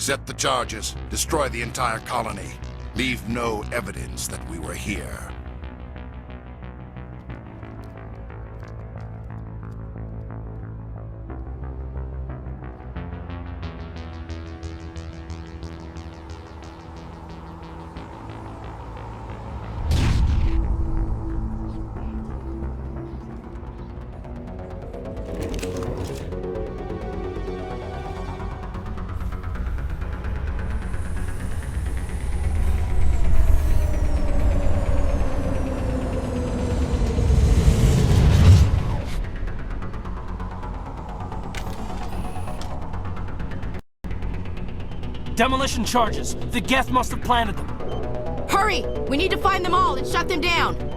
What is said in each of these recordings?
Set the charges. Destroy the entire colony. Leave no evidence that we were here. Demolition charges. The Geth must have planted them. Hurry! We need to find them all and shut them down!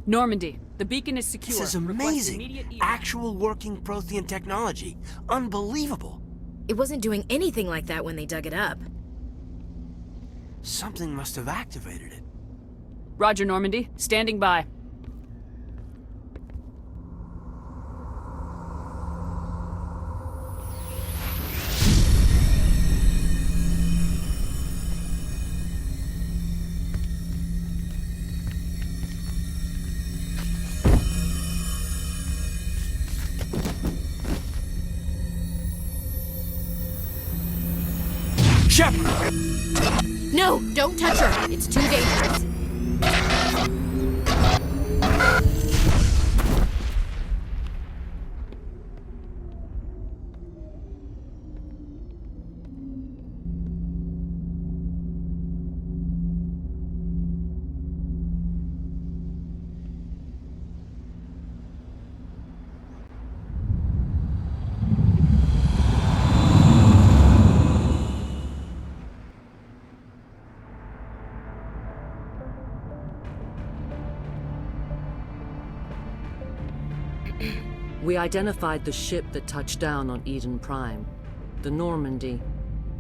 Normandy, the beacon is secure. This is Request amazing. immediate evac. Actual working Prothean technology. Unbelievable. It wasn't doing anything like that when they dug it up. Something must have activated it. Roger, Normandy. Standing by. Shepard! No, don't touch her. It's too dangerous. We identified the ship that touched down on Eden Prime. The Normandy,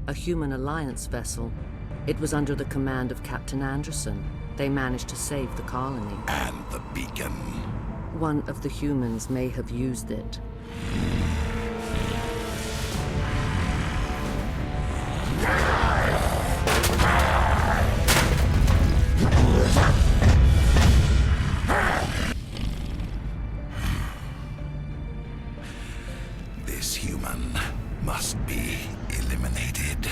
a human alliance vessel. It was under the command of Captain Anderson. They managed to save the colony. And the beacon. One of the humans may have used it. This human must be eliminated.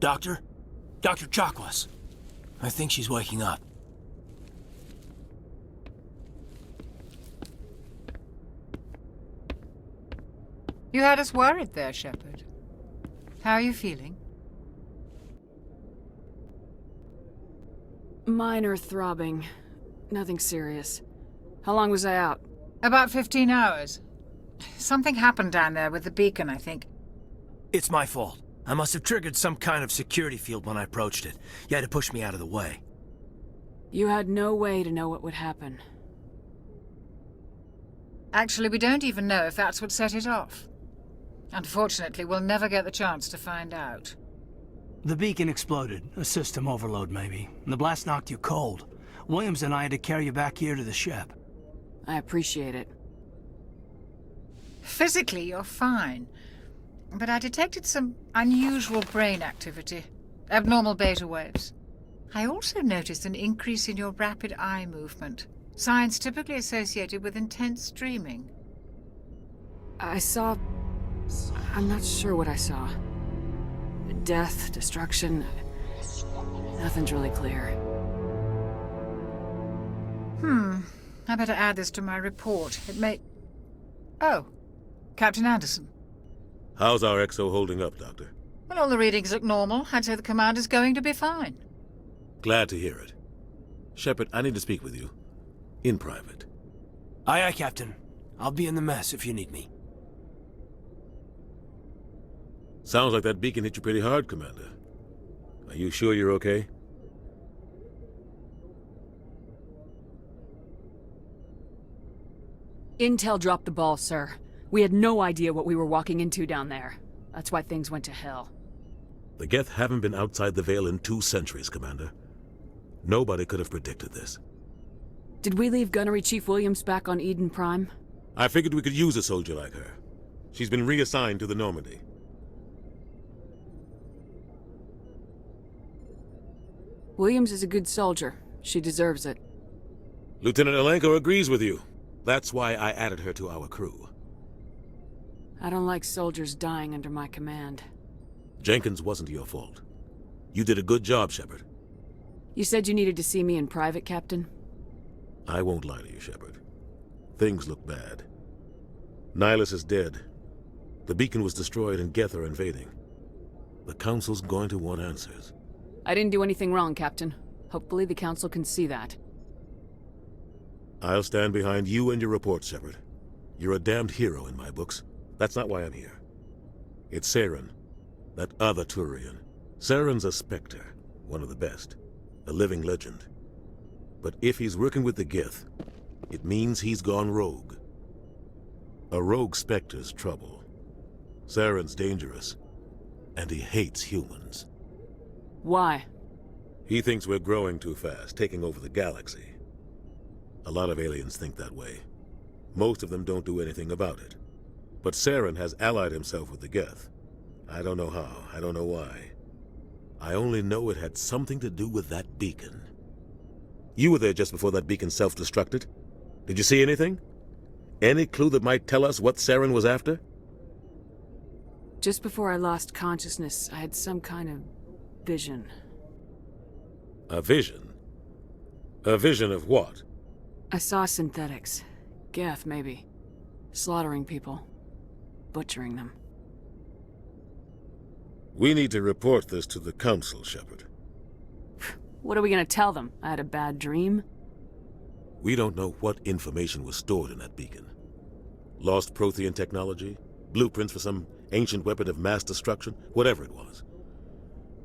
Doctor? Dr. Chakwas. I think she's waking up. You had us worried there, Shepard. How are you feeling? Minor throbbing. Nothing serious. How long was I out? About 15 hours. Something happened down there with the beacon, I think. It's my fault. I must have triggered some kind of security field when I approached it. You had to push me out of the way. You had no way to know what would happen. Actually, we don't even know if that's what set it off. Unfortunately, we'll never get the chance to find out. The beacon exploded. A system overload, maybe. And the blast knocked you cold. Williams and I had to carry you back here to the ship. I appreciate it. Physically, you're fine. But I detected some unusual brain activity. Abnormal beta waves. I also noticed an increase in your rapid eye movement. Signs typically associated with intense dreaming. I saw... I'm not sure what I saw. Death, destruction... Nothing's really clear. I better add this to my report. It may... Oh, Captain Anderson. How's our XO holding up, Doctor? Well, all the readings look normal. I'd say the commander's going to be fine. Glad to hear it. Shepard, I need to speak with you. In private. Aye, aye, Captain. I'll be in the mess if you need me. Sounds like that beacon hit you pretty hard, Commander. Are you sure you're okay? Intel dropped the ball, sir. We had no idea what we were walking into down there. That's why things went to hell. The Geth haven't been outside the Veil in 2 centuries, Commander. Nobody could have predicted this. Did we leave Gunnery Chief Williams back on Eden Prime? I figured we could use a soldier like her. She's been reassigned to the Normandy. Williams is a good soldier. She deserves it. Lieutenant Alenko agrees with you. That's why I added her to our crew. I don't like soldiers dying under my command. Jenkins wasn't your fault. You did a good job, Shepard. You said you needed to see me in private, Captain? I won't lie to you, Shepard. Things look bad. Nihilus is dead. The beacon was destroyed and Geth are invading. The Council's going to want answers. I didn't do anything wrong, Captain. Hopefully the Council can see that. I'll stand behind you and your report, Shepard. You're a damned hero in my books. That's not why I'm here. It's Saren, that other Turian. Saren's a Spectre, one of the best, a living legend. But if he's working with the Geth, it means he's gone rogue. A rogue Spectre's trouble. Saren's dangerous, and he hates humans. Why? He thinks we're growing too fast, taking over the galaxy. A lot of aliens think that way. Most of them don't do anything about it. But Saren has allied himself with the Geth. I don't know how, I don't know why. I only know it had something to do with that beacon. You were there just before that beacon self-destructed. Did you see anything? Any clue that might tell us what Saren was after? Just before I lost consciousness, I had some kind of vision. A vision? A vision of what? I saw synthetics. Geth, maybe. Slaughtering people. Butchering them. We need to report this to the Council, Shepard. What are we gonna tell them? I had a bad dream? We don't know what information was stored in that beacon. Lost Prothean technology? Blueprints for some ancient weapon of mass destruction? Whatever it was.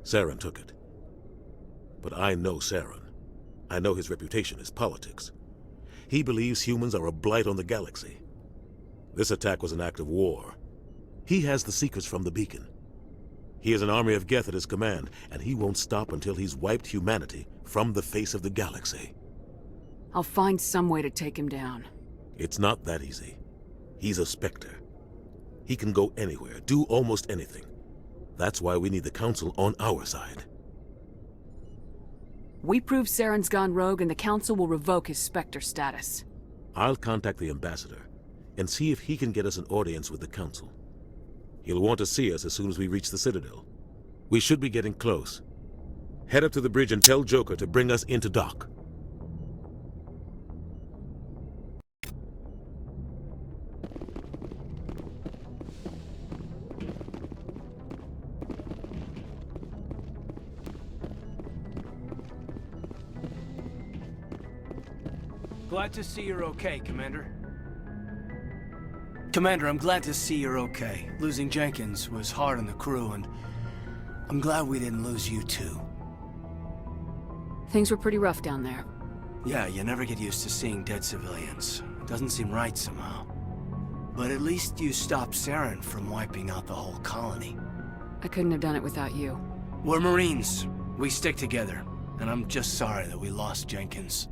Saren took it. But I know Saren. I know his reputation is politics. He believes humans are a blight on the galaxy. This attack was an act of war. He has the secrets from the beacon. He has an army of Geth at his command, and he won't stop until he's wiped humanity from the face of the galaxy. I'll find some way to take him down. It's not that easy. He's a Spectre. He can go anywhere, do almost anything. That's why we need the Council on our side. We prove Saren's gone rogue and the Council will revoke his Spectre status. I'll contact the Ambassador and see if he can get us an audience with the Council. He'll want to see us as soon as we reach the Citadel. We should be getting close. Head up to the bridge and tell Joker to bring us into dock. Glad to see you're okay, Commander. Commander, I'm glad to see you're okay. Losing Jenkins was hard on the crew, and I'm glad we didn't lose you too. Things were pretty rough down there. Yeah, you never get used to seeing dead civilians. It doesn't seem right somehow. But at least you stopped Saren from wiping out the whole colony. I couldn't have done it without you. We're Marines. We stick together. And I'm just sorry that we lost Jenkins.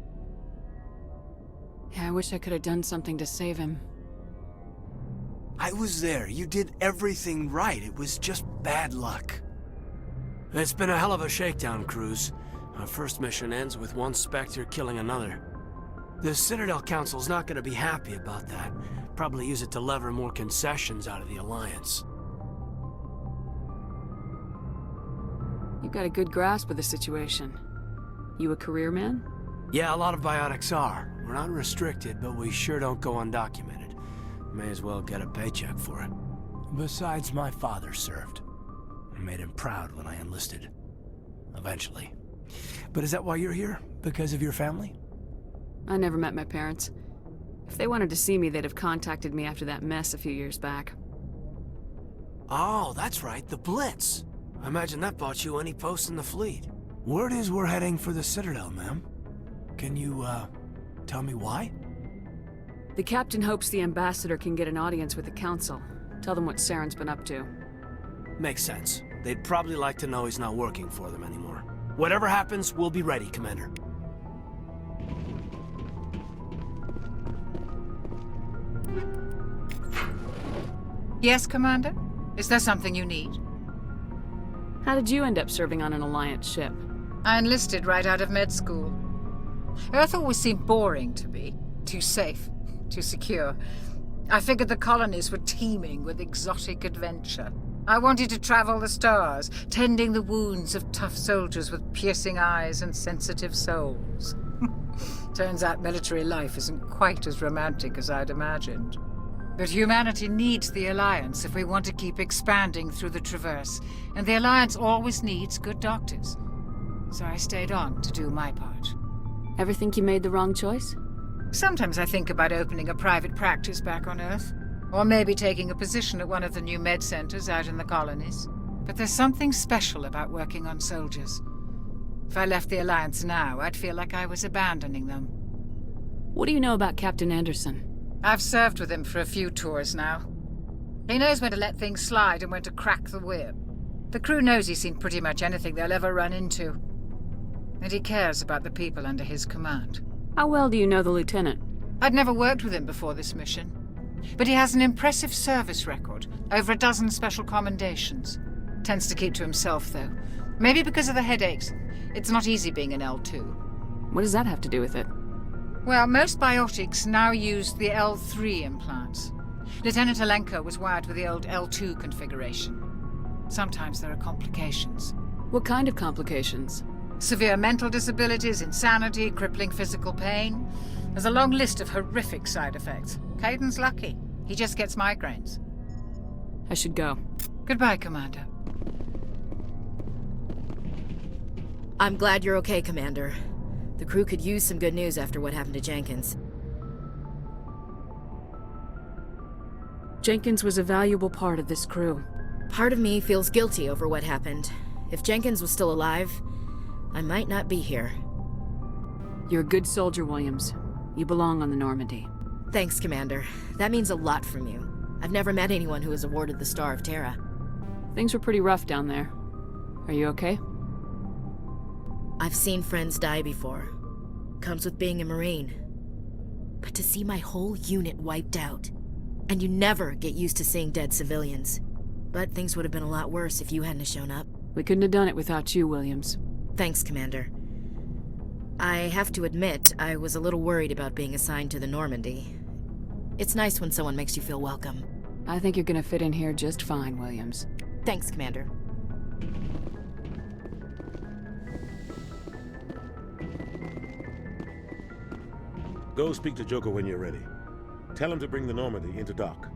Yeah, I wish I could have done something to save him. I was there. You did everything right. It was just bad luck. It's been a hell of a shakedown, Cruz. Our first mission ends with one Spectre killing another. The Citadel Council's not gonna be happy about that. Probably use it to lever more concessions out of the Alliance. You've got a good grasp of the situation. You a career man? Yeah, a lot of biotics are. We're not restricted, but we sure don't go undocumented. May as well get a paycheck for it. Besides, my father served. I made him proud when I enlisted. Eventually. But is that why you're here? Because of your family? I never met my parents. If they wanted to see me, they'd have contacted me after that mess a few years back. Oh, that's right, the Blitz. I imagine that bought you any post in the fleet. Word is we're heading for the Citadel, ma'am. Can you, tell me why? The captain hopes the ambassador can get an audience with the council. Tell them what Saren's been up to. Makes sense. They'd probably like to know he's not working for them anymore. Whatever happens, we'll be ready, Commander. Yes, Commander? Is there something you need? How did you end up serving on an Alliance ship? I enlisted right out of med school. Earth always seemed boring to me. Too safe, too secure. I figured the colonies were teeming with exotic adventure. I wanted to travel the stars, tending the wounds of tough soldiers with piercing eyes and sensitive souls. Turns out military life isn't quite as romantic as I'd imagined. But humanity needs the Alliance if we want to keep expanding through the Traverse, and the Alliance always needs good doctors. So I stayed on to do my part. Ever think you made the wrong choice? Sometimes I think about opening a private practice back on Earth. Or maybe taking a position at one of the new med centers out in the colonies. But there's something special about working on soldiers. If I left the Alliance now, I'd feel like I was abandoning them. What do you know about Captain Anderson? I've served with him for a few tours now. He knows when to let things slide and when to crack the whip. The crew knows he's seen pretty much anything they'll ever run into. And he cares about the people under his command. How well do you know the Lieutenant? I'd never worked with him before this mission. But he has an impressive service record, over a dozen special commendations. Tends to keep to himself, though. Maybe because of the headaches. It's not easy being an L2. What does that have to do with it? Well, most biotics now use the L3 implants. Lieutenant Alenko was wired with the old L2 configuration. Sometimes there are complications. What kind of complications? Severe mental disabilities, insanity, crippling physical pain. There's a long list of horrific side effects. Caden's lucky. He just gets migraines. I should go. Goodbye, Commander. I'm glad you're okay, Commander. The crew could use some good news after what happened to Jenkins. Jenkins was a valuable part of this crew. Part of me feels guilty over what happened. If Jenkins was still alive, I might not be here. You're a good soldier, Williams. You belong on the Normandy. Thanks, Commander. That means a lot from you. I've never met anyone who was awarded the Star of Terra. Things were pretty rough down there. Are you okay? I've seen friends die before. Comes with being a Marine. But to see my whole unit wiped out, and you never get used to seeing dead civilians. But things would have been a lot worse if you hadn't shown up. We couldn't have done it without you, Williams. Thanks, Commander. I have to admit, I was a little worried about being assigned to the Normandy. It's nice when someone makes you feel welcome. I think you're gonna fit in here just fine, Williams. Thanks, Commander. Go speak to Joker when you're ready. Tell him to bring the Normandy into dock.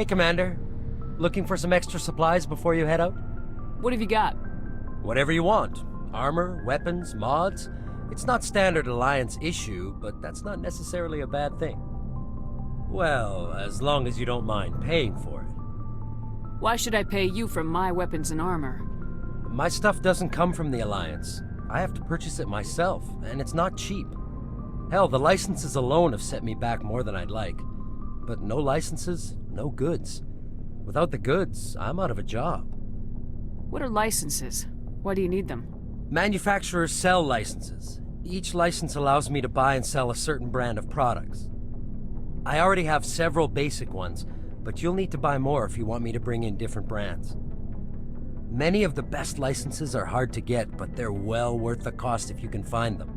Hey, Commander. Looking for some extra supplies before you head out? What have you got? Whatever you want. Armor, weapons, mods. It's not standard Alliance issue, but that's not necessarily a bad thing. Well, as long as you don't mind paying for it. Why should I pay you for my weapons and armor? My stuff doesn't come from the Alliance. I have to purchase it myself, and it's not cheap. Hell, the licenses alone have set me back more than I'd like. But no licenses, no goods. Without the goods, I'm out of a job. What are licenses? Why do you need them? Manufacturers sell licenses. Each license allows me to buy and sell a certain brand of products. I already have several basic ones, but you'll need to buy more if you want me to bring in different brands. Many of the best licenses are hard to get, but they're well worth the cost if you can find them.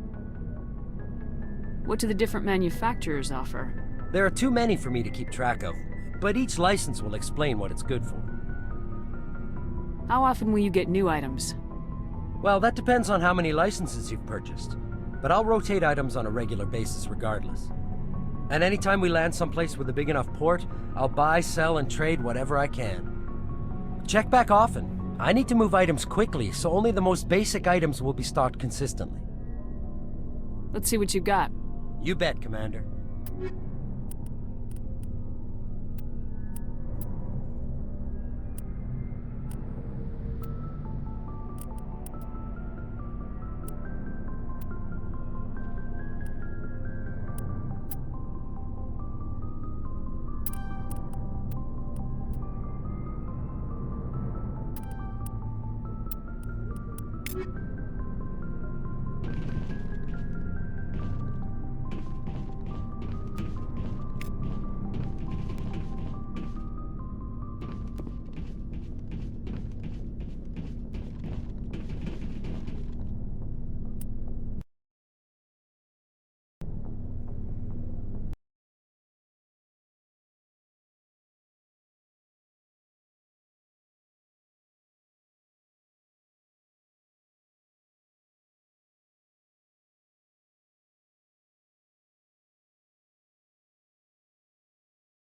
What do the different manufacturers offer? There are too many for me to keep track of, but each license will explain what it's good for. How often will you get new items? Well, that depends on how many licenses you've purchased, but I'll rotate items on a regular basis regardless. And anytime we land someplace with a big enough port, I'll buy, sell, and trade whatever I can. Check back often. I need to move items quickly, so only the most basic items will be stocked consistently. Let's see what you got. You bet, Commander.